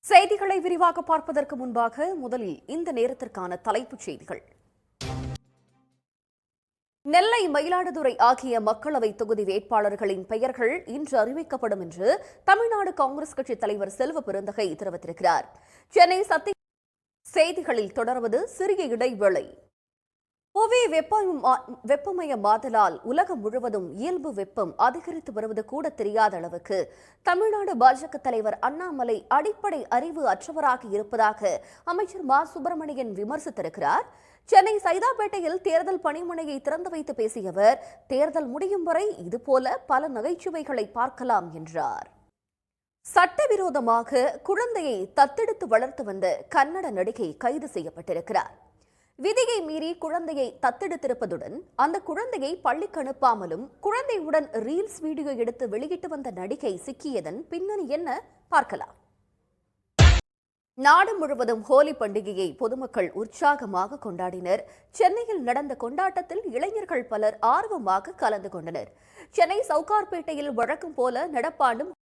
செய்திகளை விரிவாக பார்ப்பதற்கு முன்பாக முதலில் இந்த நேரத்திற்கான தலைப்புச் செய்திகள். நெல்லை, மயிலாடுதுறை ஆகிய மக்களவை தொகுதி வேட்பாளர்களின் பெயர்கள் இன்று அறிவிக்கப்படும் என்று தமிழ்நாடு காங்கிரஸ் கட்சித் தலைவர் செல்வ பெருந்தகை தெரிவித்திருக்கிறார். சென்னை சத்திய செய்திகளில் தொடர்வது சிறிய இடைவேளை. புவி வெப்பமயமாதலால் உலகம் முழுவதும் இயல்பு வெப்பம் அதிகரித்து வருவது கூட தெரியாத அளவுக்கு தமிழ்நாடு பாஜக தலைவர் அண்ணாமலை அடிப்படை அறிவு அற்றவராக இருப்பதாக அமைச்சர் மா சுப்பிரமணியன் விமர்சித்திருக்கிறார். சென்னை சைதாப்பேட்டையில் தேர்தல் பணிமனையை திறந்து வைத்து பேசிய அவர், தேர்தல் முடியும் வரை இதுபோல பல நகைச்சுவைகளை பார்க்கலாம் என்றார். சட்டவிரோதமாக குழந்தையை தத்தெடுத்து வளர்த்து வந்த கன்னட நடிகை கைது செய்யப்பட்டிருக்கிறார். விதியை மீறி குழந்தையை தத்தெடுத்திருப்பதுடன் அந்த குழந்தையை பள்ளிக்கு அனுப்பாமலும் குழந்தையுடன் ரீல்ஸ் வீடியோ எடுத்து வெளியிட்டு வந்த நடிகை சிக்கியதன் பின்னணி என்ன பார்க்கலாம். நாடு முழுவதும் ஹோலி பண்டிகையை பொதுமக்கள் உற்சாகமாக கொண்டாடினர். சென்னையில் நடந்த கொண்டாட்டத்தில் இளைஞர்கள் பலர் ஆர்வமாக கலந்து கொண்டனர். சென்னை சவுகார்பேட்டையில் வழக்கம் போல நடப்பாண்டும்